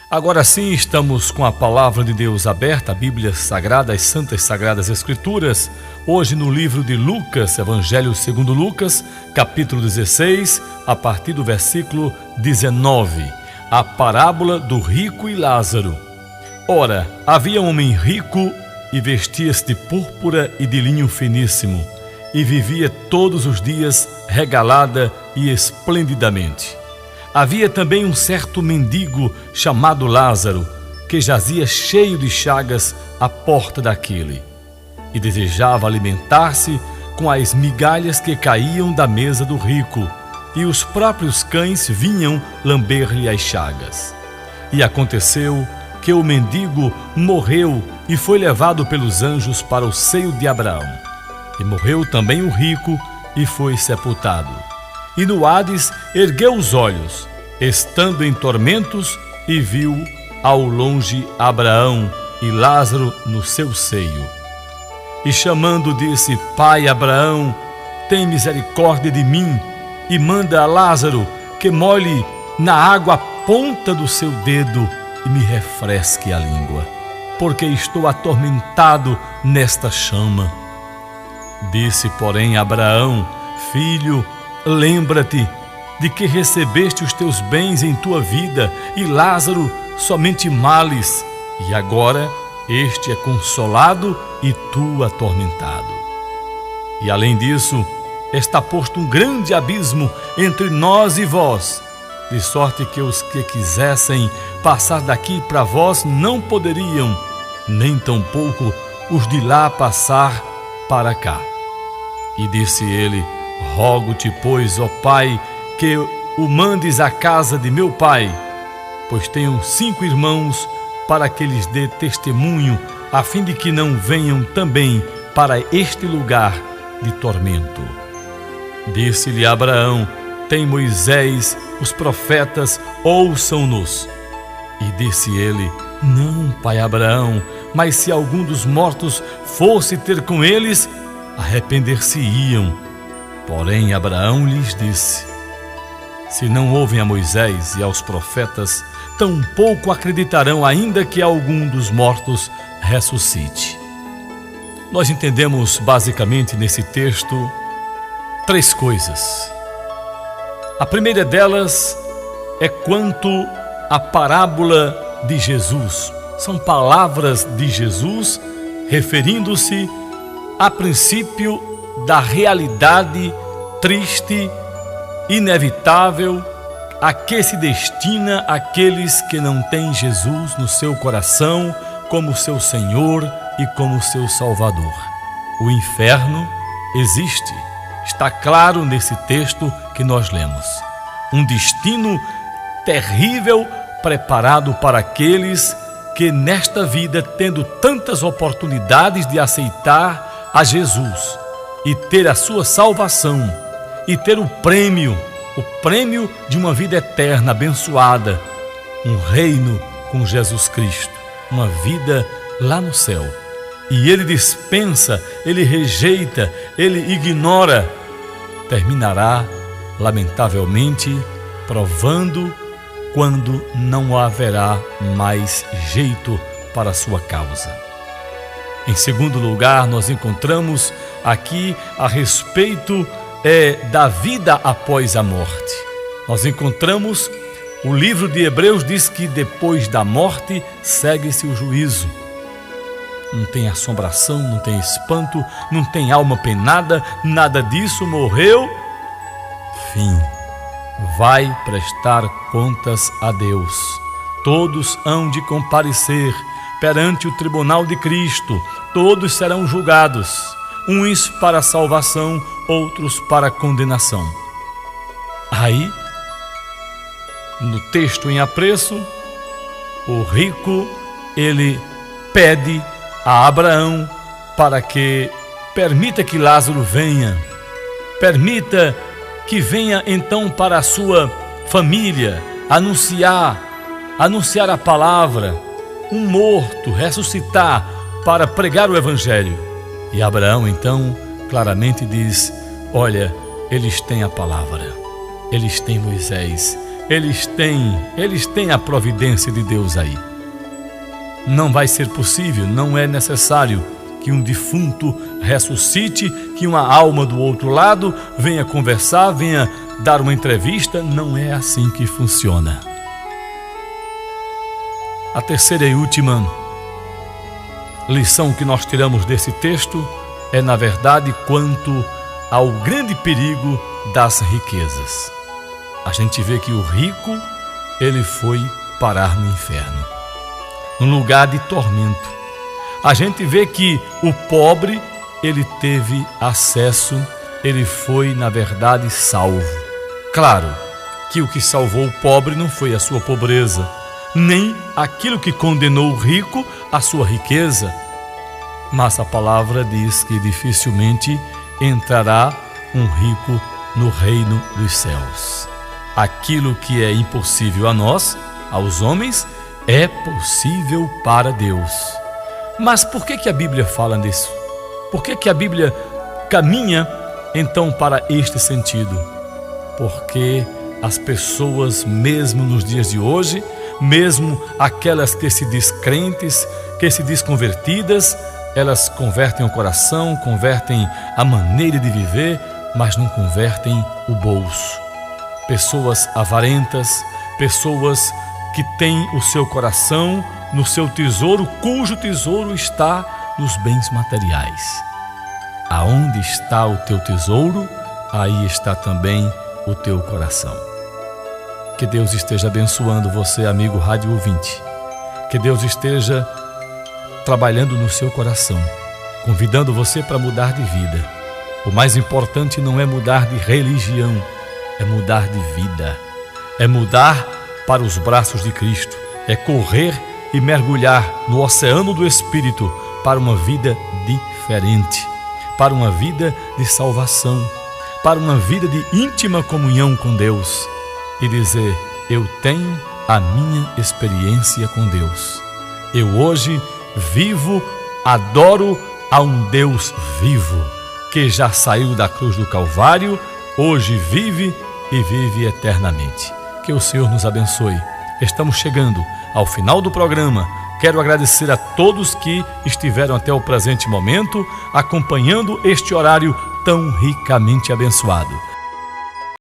Agora sim, estamos com a Palavra de Deus aberta, a Bíblia Sagrada, as Santas Sagradas Escrituras, hoje no livro de Lucas, Evangelho segundo Lucas, capítulo 16, a partir do versículo 19, a parábola do rico e Lázaro. Ora, havia um homem rico e vestia-se de púrpura e de linho finíssimo, e vivia todos os dias regalada e esplendidamente. Havia também um certo mendigo chamado Lázaro, que jazia cheio de chagas à porta daquele, e desejava alimentar-se com as migalhas que caíam da mesa do rico, e os próprios cães vinham lamber-lhe as chagas. E aconteceu que o mendigo morreu e foi levado pelos anjos para o seio de Abraão. E morreu também o rico e foi sepultado. E no Hades ergueu os olhos, estando em tormentos, e viu ao longe Abraão e Lázaro no seu seio. E chamando disse: Pai Abraão, tem misericórdia de mim, e manda a Lázaro que molhe na água a ponta do seu dedo e me refresque a língua, porque estou atormentado nesta chama. Disse, porém, Abraão: Filho, lembra-te de que recebeste os teus bens em tua vida, e Lázaro somente males, e agora este é consolado e tu atormentado. E além disso, está posto um grande abismo entre nós e vós, de sorte que os que quisessem passar daqui para vós não poderiam, nem tampouco os de lá passar para cá. E disse ele: Rogo-te, pois, ó Pai, que o mandes à casa de meu pai, pois tenho 5 irmãos, para que lhes dê testemunho, a fim de que não venham também para este lugar de tormento. Disse-lhe Abraão: Tem Moisés, os profetas, ouçam-nos. E disse ele: Não, pai Abraão, mas se algum dos mortos fosse ter com eles, arrepender-se-iam. Porém Abraão lhes disse: Se não ouvem a Moisés e aos profetas, tampouco acreditarão, ainda que algum dos mortos ressuscite. Nós entendemos basicamente nesse texto 3 coisas. A primeira delas é quanto à parábola de Jesus. São palavras de Jesus referindo-se a princípio da realidade triste, inevitável, a que se destina aqueles que não têm Jesus no seu coração como seu Senhor e como seu Salvador. O inferno existe, está claro nesse texto que nós lemos. Um destino terrível preparado para aqueles que nesta vida, tendo tantas oportunidades de aceitar a Jesus e ter a sua salvação e ter o prêmio de uma vida eterna, abençoada, um reino com Jesus Cristo, uma vida lá no céu. E ele dispensa, ele rejeita, ele ignora, terminará, lamentavelmente, provando quando não haverá mais jeito para a sua causa. Em segundo lugar, nós encontramos aqui a respeito da vida após a morte. Nós encontramos, o livro de Hebreus diz que depois da morte segue-se o juízo. Não tem assombração, não tem espanto, não tem alma penada, nada disso, morreu, fim. Vai prestar contas a Deus. Todos hão de comparecer perante o tribunal de Cristo, todos serão julgados, uns para salvação, outros para condenação. Aí, no texto em apreço, o rico, ele pede a Abraão para que permita que Lázaro venha, permita que venha então para a sua família anunciar a palavra, um morto ressuscitar para pregar o Evangelho. E Abraão então claramente diz: olha, eles têm a palavra, eles têm Moisés, eles têm a providência de Deus aí. Não vai ser possível, não é necessário que um defunto ressuscite, que uma alma do outro lado venha conversar, venha dar uma entrevista. Não é assim que funciona. A terceira e última lição que nós tiramos desse texto é, na verdade, quanto ao grande perigo das riquezas. A gente vê que o rico, ele foi parar no inferno, num lugar de tormento. A gente vê que o pobre, ele teve acesso, ele foi, na verdade, salvo. Claro que o que salvou o pobre não foi a sua pobreza, nem aquilo que condenou o rico a sua riqueza. Mas a palavra diz que dificilmente entrará um rico no reino dos céus. Aquilo que é impossível a nós, aos homens, é possível para Deus. Mas por que a Bíblia fala nisso? Por que a Bíblia caminha então para este sentido? Porque as pessoas, mesmo nos dias de hoje, mesmo aquelas que se diz crentes, que se diz convertidas, elas convertem o coração, convertem a maneira de viver, mas não convertem o bolso. Pessoas avarentas, pessoas que têm o seu coração no seu tesouro, cujo tesouro está nos bens materiais. Aonde está o teu tesouro, aí está também o teu coração. Que Deus esteja abençoando você, amigo rádio ouvinte. Que Deus esteja trabalhando no seu coração, convidando você para mudar de vida. O mais importante não é mudar de religião, é mudar de vida, é mudar para os braços de Cristo, é correr e mergulhar no oceano do Espírito para uma vida diferente, para uma vida de salvação, para uma vida de íntima comunhão com Deus e dizer: eu tenho a minha experiência com Deus. Eu hoje vivo, adoro a um Deus vivo, que já saiu da cruz do Calvário, hoje vive e vive eternamente. Que o Senhor nos abençoe. Estamos chegando ao final do programa. Quero agradecer a todos que estiveram até o presente momento acompanhando este horário tão ricamente abençoado.